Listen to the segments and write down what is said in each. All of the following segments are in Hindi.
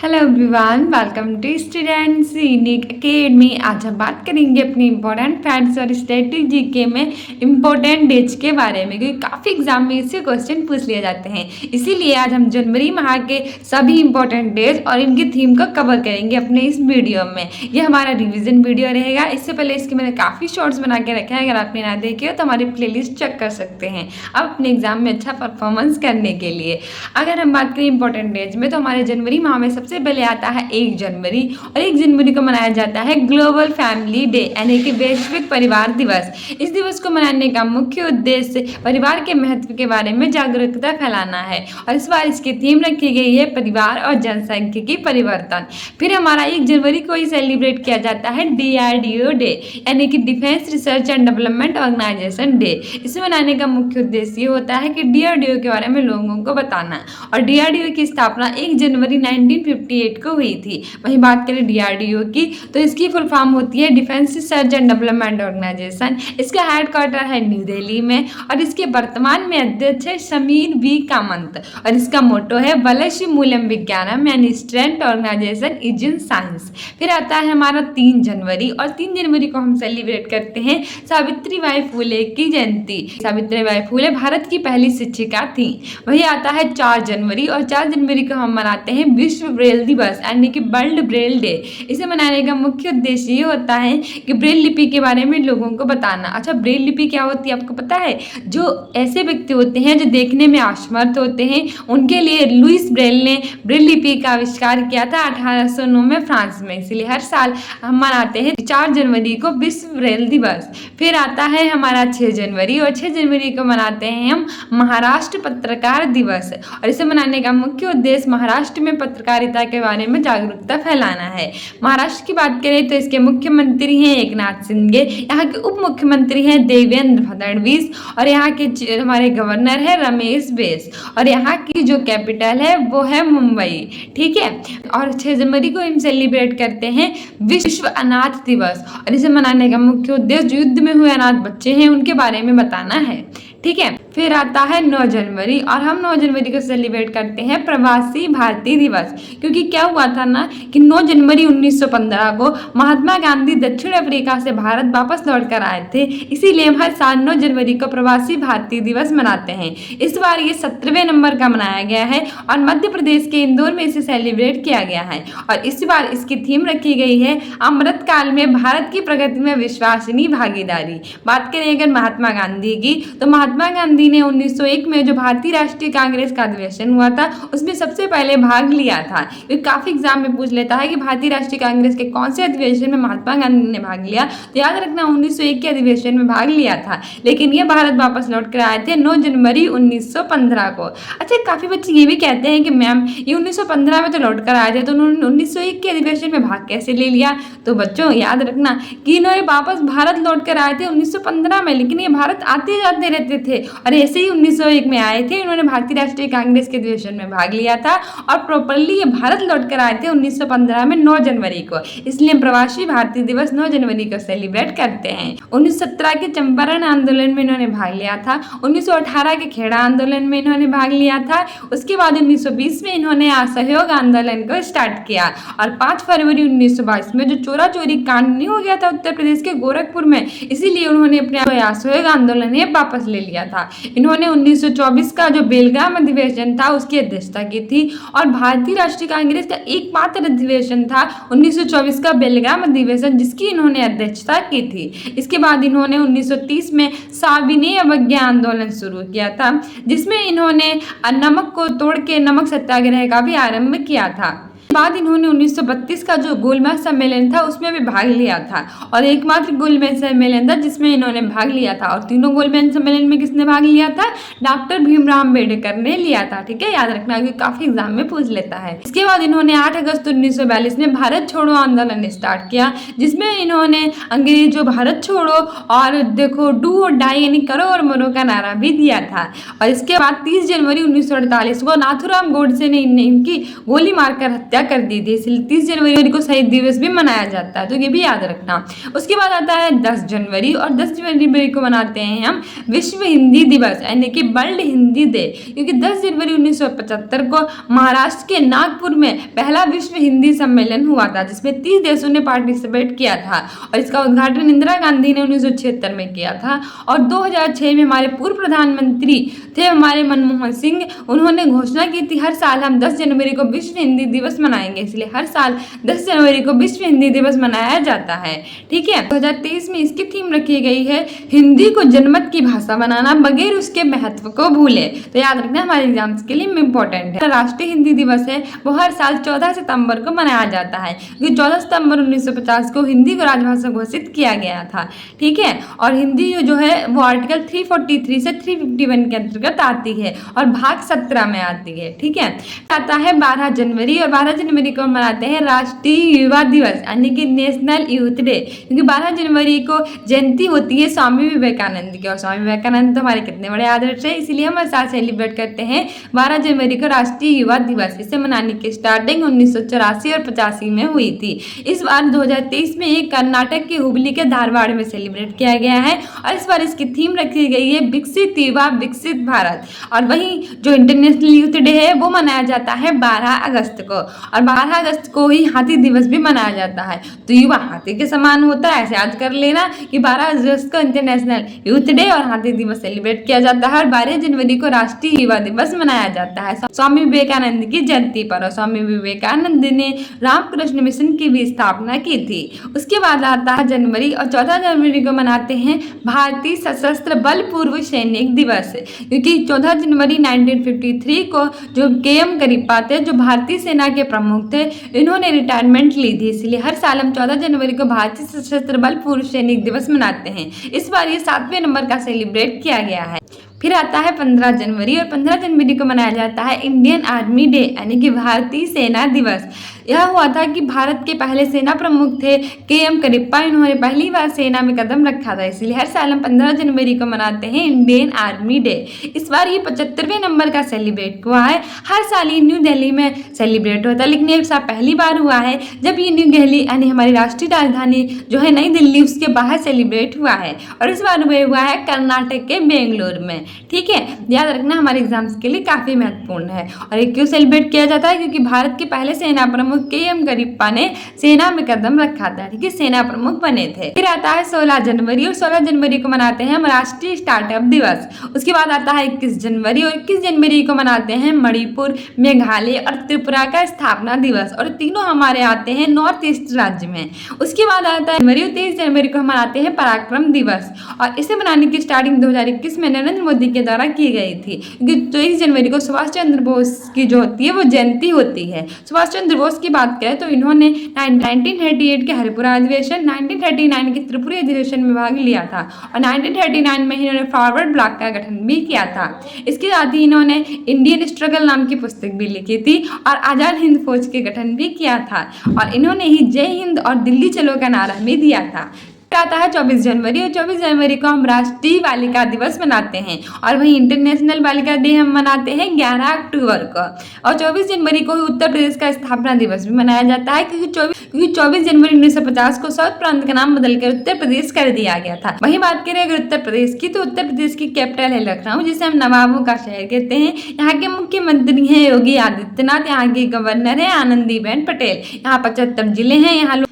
Hello everyone, welcome to students unique academy. आज हम बात करेंगे अपनी इंपॉर्टेंट फैक्ट्स और स्टैटिक जीके में इंपॉर्टेंट डेट्स के बारे में, क्योंकि काफ़ी एग्जाम में इससे क्वेश्चन पूछ लिए जाते हैं। इसीलिए आज हम जनवरी माह के सभी इंपॉर्टेंट डेट्स और इनकी थीम को कवर करेंगे अपने इस वीडियो में। ये हमारा रिविजन वीडियो रहेगा। इससे पहले इसके मैंने काफ़ी शॉर्ट्स बना के रखे हैं, अगर आपने ना देखे हो तो हमारी प्लेलिस्ट चेक कर सकते हैं आप अपने एग्जाम में अच्छा परफॉर्मेंस करने के लिए। अगर हम बात करें इंपॉर्टेंट डेट्स में, तो हमारे जनवरी माह में सबसे पहले आता है 1 जनवरी, और 1 जनवरी को मनाया जाता है ग्लोबल फैमिली डे, यानी कि वैश्विक परिवार दिवस। इस दिवस को मनाने का मुख्य उद्देश्य परिवार के महत्व के बारे में जागरूकता फैलाना है, और इस बार इसकी थीम रखी गई है परिवार और जनसांख्यिकी परिवर्तन। फिर हमारा 1 जनवरी को ही सेलिब्रेट किया जाता है DRDO डे, यानी कि defence research and development organisation day. इसे मनाने का मुख्य उद्देश्य ये होता है कि DRDO के बारे में लोगों को बताना, और DRDO की स्थापना 1 जनवरी 1958 को हुई थी। वहीं बात करें DRDO की, तो इसकी फुल फॉर्म होती है defence research and development organisation. इसका हेडक्वार्टर है न्यू दिल्ली में, और इसके वर्तमान में अध्यक्ष है समीर वी कामत, और इसका मोटो है वलस्य मूल्यम विज्ञानम, यानी strength organisation is in science. फिर आता है हमारा 3 जनवरी, और 3 जनवरी को हम सेलिब्रेट करते हैं सावित्रीबाई फुले की जयंती। सावित्रीबाई फुले भारत की पहली शिक्षिका थी। वही आता है 4 जनवरी, और 4 जनवरी को हम मनाते हैं विश्व ब्रेल दिवस, यानी कि वर्ल्ड ब्रेल डे। इसे मनाने का मुख्य उद्देश्य ये होता है कि ब्रेल लिपि के बारे में लोगों को बताना। अच्छा, ब्रेल लिपि क्या होती है आपको पता है? जो ऐसे व्यक्ति होते हैं जो देखने में असमर्थ होते हैं, उनके लिए लुइस ब्रेल ने ब्रेल लिपि का आविष्कार किया था 1809 में फ्रांस में। इसलिए हर साल हम मनाते हैं 4 जनवरी को विश्व ब्रेल दिवस। फिर आता है हमारा 6 जनवरी, और 6 जनवरी को मनाते हैं हम महाराष्ट्र पत्रकार दिवस, और इसे मनाने का मुख्य उद्देश्य महाराष्ट्र में पत्रकारिता के बारे में जागरूकता फैलाना है। महाराष्ट्र की बात करें तो इसके मुख्यमंत्री हैं एकनाथ शिंदे, यहाँ के उप मुख्यमंत्री हैं देवेंद्र फडणवीस, और यहाँ के हमारे गवर्नर है रमेश बैस, और यहाँ की जो कैपिटल है वो है मुंबई। ठीक है, और 6 जनवरी को हम सेलिब्रेट करते हैं विश्व अनाथ दिवस, और इसे मनाने का मुख्य उद्देश्य जो युद्ध में हुए अनाथ बच्चे हैं उनके बारे में बताना है। ठीक है, फिर आता है 9 जनवरी, और हम 9 जनवरी को सेलिब्रेट करते हैं प्रवासी भारतीय दिवस, क्योंकि क्या हुआ था ना कि 9 जनवरी 1915 को महात्मा गांधी दक्षिण अफ्रीका से भारत वापस लौट कर आए थे। इसीलिए हम हर साल 9 जनवरी को प्रवासी भारतीय दिवस मनाते हैं। इस बार ये 17वें नंबर का मनाया गया है, और मध्य प्रदेश के इंदौर में इसे सेलिब्रेट किया गया है, और इस बार इसकी थीम रखी गई है अमृत काल में भारत की प्रगति में विश्वसनीय भागीदारी। बात करें अगर महात्मा गांधी की, तो महात्मा गांधी ने 1901 में जो भारतीय राष्ट्रीय कांग्रेस का अधिवेशन हुआ था उसमें सबसे पहले भाग लिया था। क्योंकि काफी एग्जाम में पूछ लेता है कि भारतीय राष्ट्रीय कांग्रेस के कौन से अधिवेशन में महात्मा गांधी ने भाग लिया, तो याद रखना 1901 के अधिवेशन में भाग लिया था, लेकिन ये भारत वापस लौट कर आए थे 9 जनवरी 1915 को। अच्छा, काफी बच्चे ये भी कहते हैं कि मैम ये 1915 में तो लौट कर आए थे, तो उन्होंने 1901 के अधिवेशन में भाग कैसे ले लिया? तो बच्चों याद रखना कि इन्होंने वापस भारत लौट कर आए थे 1915 में, लेकिन ये भारत आते जाते रहते थे, और ऐसे ही 1901 में आए थे। इन्होंने भारतीय राष्ट्रीय कांग्रेस के अधिवेशन में भाग लिया था, और प्रॉपरली ये भारत लौट कर आए थे 1915 में 9 जनवरी को। इसलिए प्रवासी भारतीय दिवस 9 जनवरी को सेलिब्रेट करते हैं। 1917 के चंपारण आंदोलन में इन्होंने भाग लिया था, 1918 के खेड़ा आंदोलन में इन्होंने भाग लिया था, उसके बाद 1920 में इन्होंने असहयोग आंदोलन को स्टार्ट किया, और 5 फरवरी 1922 में जो चोरा चोरी कांड नहीं हो गया था उत्तर प्रदेश के गोरखपुर में, इसीलिए उन्होंने अपने असहयोग आंदोलन है वापस ले लिया था। इन्होंने 1924 का जो बेलगाम अधिवेशन था उसकी अध्यक्षता की थी, और भारतीय राष्ट्रीय कांग्रेस का एकमात्र अधिवेशन था 1924 का बेलगाम अधिवेशन, जिसकी इन्होंने अध्यक्षता की थी। इसके बाद इन्होंने 1930 में साविनय अवज्ञा आंदोलन शुरू किया था, जिसमें इन्होंने नमक को तोड़ के नमक सत्याग्रह का भी आरंभ किया था। बाद इन्होंने 1932 का जो गोलमेज सम्मेलन था उसमें भी भाग लिया था, और एकमात्र गोलमेज सम्मेलन था जिसमें इन्होंने भाग लिया था, और तीनों गोलमेज सम्मेलन में किसने भाग लिया था? डॉक्टर भीमराव अम्बेडकर ने लिया था। ठीक है, याद रखना कि काफी एग्जाम में पूछ लेता है। इसके बाद इन्होंने 8 अगस्त 1942 में भारत छोड़ो आंदोलन स्टार्ट किया, जिसमें इन्होंने अंग्रेजों भारत छोड़ो और देखो डू और डाई यानी करो और मरो का नारा भी दिया था। और इसके बाद 30 जनवरी 1948 को नाथूराम गोडसे ने इनकी गोली मारकर हत्या कर दी थी, इसलिए 30 जनवरी को शहीद दिवस भी मनाया जाता है, तो ये भी याद रखना। उसके बाद आता है 10 जनवरी, और 10 जनवरी को मनाते हैं हम विश्व हिंदी दिवस यानी कि वर्ल्ड हिंदी डे, क्योंकि 10 जनवरी 1975 को महाराष्ट्र के नागपुर में पहला विश्व हिंदी सम्मेलन हुआ था, जिसमें 30 देशों ने पार्टिसिपेट किया था, और इसका उद्घाटन इंदिरा गांधी ने 1976 में किया था। और 2006 में हमारे पूर्व प्रधानमंत्री थे हमारे मनमोहन सिंह, उन्होंने घोषणा की थी हर साल हम 10 जनवरी को विश्व हिंदी दिवस मनाएंगे, इसलिए हर साल 10 जनवरी को विश्व हिंदी दिवस मनाया जाता है। ठीक है, 2023 में इसकी थीम रखी गई है हिंदी को जनमत की भाषा बनाना बगैर उसके महत्व को भूले, तो याद रखना हमारे एग्जाम्स के लिए इम्पोर्टेंट है। राष्ट्रीय हिंदी दिवस है वो हर साल 14 सितंबर को मनाया जाता है, क्योंकि 14 सितंबर 1950 को हिंदी को राजभाषा घोषित किया गया था। ठीक है, और हिंदी जो है वो आर्टिकल 343 से 351 के अंतर्गत आती है और भाग 17 में आती है। ठीक है, आता है 12 जनवरी, और 12 जनवरी को मनाते हैं राष्ट्रीय युवा दिवस यानी कि नेशनल यूथ डे, क्योंकि 12 जनवरी को जयंती होती है स्वामी विवेकानंद की, और स्वामी विवेकानंद तो हमारे कितने बड़े आदर्श है, इसलिए हम हर साल सेलिब्रेट करते हैं 12 जनवरी को राष्ट्रीय युवा दिवस। इसे मनाने की स्टार्टिंग 1984 और 85 में हुई थी। इस बार 2023 में एक कर्नाटक के हुबली के धारवाड़ में सेलिब्रेट किया गया है, और इस बार इसकी थीम रखी गई है विकसित युवा विकसित भारत। और वहीं जो इंटरनेशनल यूथ डे है वो मनाया जाता है 12 अगस्त को, और 12 अगस्त को ही हाथी दिवस भी मनाया जाता है, तो युवा हाथी के समान होता है, ऐसे याद कर लेना कि 12 अगस्त को इंटरनेशनल यूथ डे और हाथी दिवस सेलिब्रेट किया जाता है, और 12 जनवरी को राष्ट्रीय युवा दिवस मनाया जाता है स्वामी विवेकानंद की जयंती पर। और स्वामी विवेकानंद ने रामकृष्ण मिशन की भी स्थापना की थी। उसके बाद आता है जनवरी, और 14 जनवरी को मनाते हैं भारतीय सशस्त्र बल पूर्व सैनिक दिवस, क्योंकि 14 जनवरी 1953 को जो KM करीपा थे जो भारतीय सेना के प्रमुख थे, इन्होंने रिटायरमेंट ली थी, इसलिए हर साल हम 14 जनवरी को भारतीय सशस्त्र बल पूर्व सैनिक दिवस मनाते हैं। इस बार ये 7वें नंबर का सेलिब्रेट किया गया है। फिर आता है 15 जनवरी, और 15 जनवरी को मनाया जाता है इंडियन आर्मी डे यानी कि भारतीय सेना दिवस। यह हुआ था कि भारत के पहले सेना प्रमुख थे KM करिप्पा, इन्होंने पहली बार सेना में कदम रखा था, इसलिए हर साल हम 15 जनवरी को मनाते हैं इंडियन आर्मी डे। इस बार ये 75वें नंबर का सेलिब्रेट हुआ है। हर साल ये न्यू दिल्ली में सेलिब्रेट होता है, लेकिन एक साल पहली बार हुआ है जब ये न्यू दिल्ली यानी हमारी राष्ट्रीय राजधानी जो है नई दिल्ली उसके बाहर सेलिब्रेट हुआ है, और इस बार हुआ है कर्नाटक के बेंगलुरु में। ठीक है, याद रखना हमारे एग्जाम्स के लिए काफी महत्वपूर्ण है। और ये क्यों सेलिब्रेट किया जाता है, क्योंकि भारत के पहले सेना प्रमुख KM करिप्पा ने सेना में कदम रखा था। ठीक है, सेना प्रमुख बने थे। फिर आता है 16 जनवरी, और 16 जनवरी को मनाते हैं हम राष्ट्रीय स्टार्टअप दिवस। उसके बाद आता है 21 जनवरी, और 21 जनवरी को मनाते हैं मणिपुर, मेघालय और त्रिपुरा का स्थापना दिवस, और तीनों हमारे आते हैं नॉर्थ ईस्ट राज्य में। उसके बाद आता है जनवरी, 23 जनवरी को हम मनाते हैं पराक्रम दिवस, और इसे मनाने की स्टार्टिंग 2021 में नरेंद्र मोदी के द्वारा की गई थी, क्योंकि 23 जनवरी को सुभाष चंद्र बोस की जो होती है वो जयंती होती है। सुभाष चंद्र बोस की बात करें तो इन्होंने 1938 के हरिपुरा अधिवेशन, 1939 के त्रिपुरा अधिवेशन में भाग लिया था, और 1939 में इन्होंने फॉरवर्ड ब्लॉक का गठन भी किया था। इसके साथ ही इन्होंने इंडियन स्ट्रगल नाम की पुस्तक भी लिखी थी, और आजाद हिंद फौज के गठन भी किया था, और इन्होंने ही जय हिंद और दिल्ली चलो का नारा भी दिया था। आता है 24 जनवरी, और 24 जनवरी को हम राष्ट्रीय बालिका दिवस मनाते हैं, और वहीं इंटरनेशनल बालिका डे हम मनाते हैं 11 अक्टूबर को। और 24 जनवरी को ही उत्तर प्रदेश का स्थापना दिवस भी मनाया जाता है, क्योंकि 24 जनवरी 1950 को साउथ प्रांत का नाम बदलकर उत्तर प्रदेश कर दिया गया था। वहीं बात करें अगर उत्तर प्रदेश की, तो उत्तर प्रदेश की कैपिटल है लखनऊ, जिसे हम नवाबों का शहर कहते हैं। यहाँ के मुख्यमंत्री हैं योगी आदित्यनाथ, यहाँ के गवर्नर है आनंदीबेन पटेल। यहाँ 75 जिले हैं। यहाँ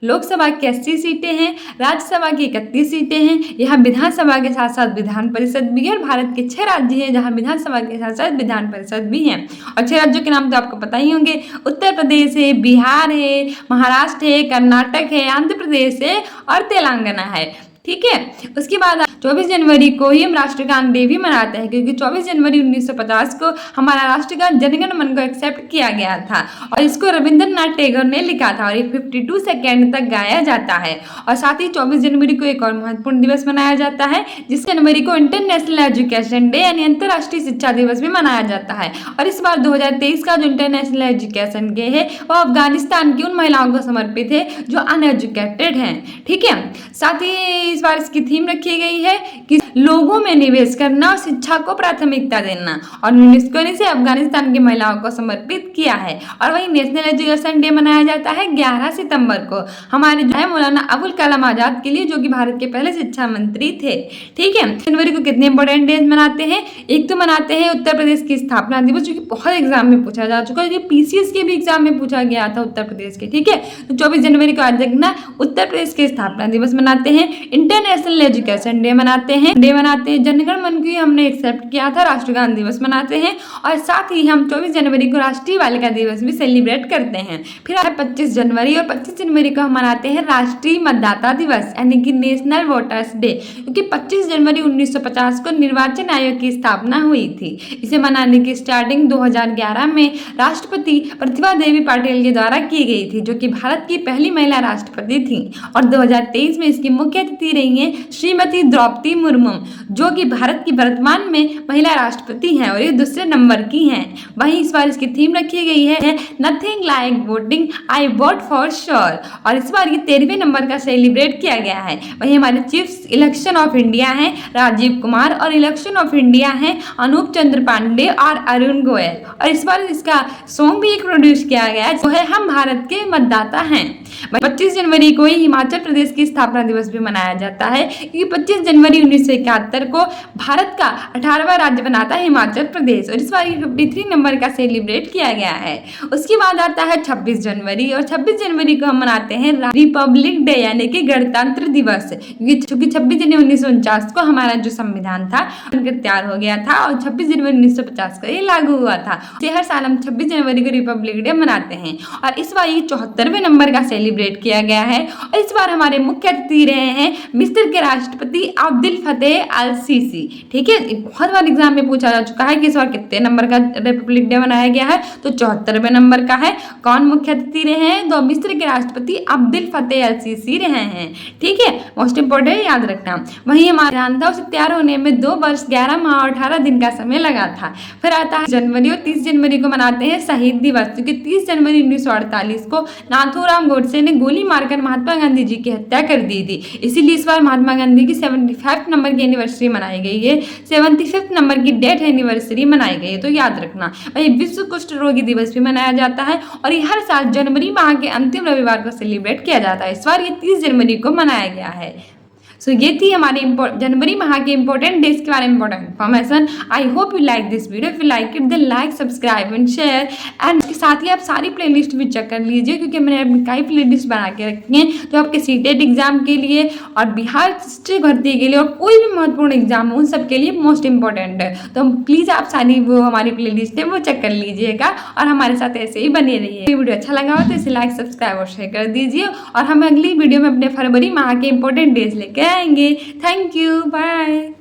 लोकसभा की 80 सीटें हैं, राज्यसभा की 31 सीटें हैं। यहाँ विधानसभा के साथ साथ विधान परिषद भी है, और भारत के 6 राज्य हैं जहाँ विधानसभा के साथ साथ विधान परिषद भी हैं। और 6 राज्यों के नाम तो आपको पता ही होंगे, उत्तर प्रदेश है, बिहार है, महाराष्ट्र है, कर्नाटक है, आंध्र प्रदेश है और तेलंगाना है। ठीक है, उसके बाद 24 जनवरी को ही हम राष्ट्रगान डे भी मनाते हैं, क्योंकि 24 जनवरी 1950 को हमारा राष्ट्रगान जनगण मन को एक्सेप्ट किया गया था, और इसको रविंद्रनाथ टैगोर ने लिखा था, और ये 52 सेकेंड तक गाया जाता है। और साथ ही 24 जनवरी को एक और महत्वपूर्ण दिवस मनाया जाता है, जिस जनवरी को इंटरनेशनल एजुकेशन डे यानी अंतर्राष्ट्रीय शिक्षा दिवस भी मनाया जाता है। और इस बार 2023 का जो इंटरनेशनल एजुकेशन डे है वो अफगानिस्तान की उन महिलाओं को समर्पित है जो अनएजुकेटेड हैं। ठीक है, साथ ही इस बार इसकी थीम रखी गई है कि लोगों में निवेश करना और शिक्षा को प्राथमिकता देना, और यूनेस्को ने इसे अफगानिस्तान की महिलाओं को समर्पित किया है। और वही नेशनल एजुकेशन डे मनाया जाता है 11 सितंबर को हमारे जो है मौलाना अबुल कलाम आजाद के लिए, जो कि भारत के पहले शिक्षा मंत्री थे। ठीक है, जनवरी को कितने इंपॉर्टेंट डेज मनाते हैं? एक तो मनाते हैं उत्तर प्रदेश की स्थापना दिवस, जो कि बहुत एग्जाम में पूछा जा चुका है, पीसीएस के भी एग्जाम में पूछा गया था उत्तर प्रदेश के। ठीक है, तो 24 जनवरी को आज देखना उत्तर प्रदेश के स्थापना दिवस मनाते हैं। इंटरनेशनल एजुकेशन डे मनाते हैं, जनगण मन की हमने एक्सेप्ट किया था, राष्ट्रगान दिवस मनाते हैं, और साथ ही हम 24 जनवरी को राष्ट्रीय बालिका दिवस भी सेलिब्रेट करते हैं। फिर 25 जनवरी, और 25 जनवरी को हम मनाते हैं राष्ट्रीय मतदाता दिवस यानी कि नेशनल वोटर्स डे, क्योंकि 25 जनवरी 1950 को निर्वाचन आयोग की स्थापना हुई थी। इसे मनाने की स्टार्टिंग 2011 में राष्ट्रपति प्रतिभा देवी पाटिल के द्वारा की गई थी, जो कि भारत की पहली महिला राष्ट्रपति थी। और 2023 में इसकी मुख्य अतिथि रही हैं श्रीमती द्रौपदी मुर्मू, जो कि भारत की वर्तमान में महिला राष्ट्रपति हैं और ये दूसरे नंबर की हैं। वहीं इस बार इसकी थीम रखी गई है nothing like voting, I vote for sure, और इस बार ये 13वें नंबर का सेलिब्रेट किया गया है। वहीं हमारे चीफ इलेक्शन ऑफ इंडिया हैं राजीव कुमार, और इलेक्शन ऑफ इंडिया हैं अनूप चंद्र पांडे और अरुण गोयल। और इस बार इसका सॉन्ग भी एक प्रोड्यूस किया गया है, जो है हम भारत के मतदाता हैं। 25 जनवरी को ही हिमाचल प्रदेश की स्थापना दिवस भी मनाया जाता है, क्योंकि 25 जनवरी 1971 को भारत का 18वां राज्य बनाता है हिमाचल प्रदेश, और इस बार 53 नंबर का सेलिब्रेट किया गया है। उसके बाद आता है 26 जनवरी, और 26 जनवरी को हम मनाते हैं रिपब्लिक डे यानी कि गणतंत्र दिवस, क्योंकि 26 जनवरी 1949 को हमारा जो संविधान था तैयार हो गया था, और 26 जनवरी 1950 को ये लागू हुआ था। हर साल हम 26 जनवरी को रिपब्लिक डे मनाते हैं, और इस बार ये 74वें नंबर का सेलिब्रेट किया गया है। और इस बार हमारे मुख्य अतिथि रहे हैं मिस्र के राष्ट्रपति अब्दुल फतेह अल सीसी। ठीक है, बहुत बार एग्जाम में पूछा जा चुका है कि इस बार कितने नंबर का रिपब्लिक डे मनाया गया है, तो 74वें नंबर का है। कौन मुख्य अतिथि रहे हैं? तो मिस्र के राष्ट्रपति अब्दुल फतेह अल सीसी रहे हैं। ठीक है, मोस्ट इंपोर्टेंट याद रखना। वहीं हमारा था उसे तैयार होने में 2 वर्ष 11 माह और 18 दिन का समय लगा था। फिर आता है जनवरी, और 30 जनवरी को मनाते हैं शहीद दिवस, क्योंकि 30 जनवरी 1948 को नाथूराम गोडसे ने गोली मारकर महात्मा गांधी जी की हत्या कर दी थी। इसीलिए इस बार महात्मा गांधी की 75 नंबर की एनिवर्सरी मनाई गई है, 75 नंबर की डेथ एनिवर्सरी मनाई गई है, तो याद रखना। वही विश्व कुष्ठ रोगी दिवस भी मनाया जाता है, और ये हर साल जनवरी माह के अंतिम रविवार को सेलिब्रेट किया जाता है। इस बार ये 30 जनवरी को मनाया गया है। सो ये थी हमारी जनवरी माह के इंपॉर्टेंट डेज के बारे में important information. I hope you like this video. If you like it then like, subscribe and share, and इसके साथ ही आप सारी प्लेलिस्ट भी चेक कर लीजिए, क्योंकि मैंने अपनी कई प्लेलिस्ट बना के रखी हैं तो आपके सीटेट एग्जाम के लिए और बिहार हिस्ट्री भर्ती के लिए और कोई भी महत्वपूर्ण एग्जाम हो उन सब के लिए मोस्ट इंपॉर्टेंट है। तो प्लीज़ आप सारी वो हमारी प्लेलिस्ट है वो चेक कर लीजिएगा और हमारे साथ ऐसे ही बने रहिए। वीडियो अच्छा लगा हो तो इसे लाइक, सब्सक्राइब और शेयर कर दीजिए, और हम अगली वीडियो में अपने फरवरी माह के इंपॉर्टेंट डेज लेकर आएंगे। Thank you, bye.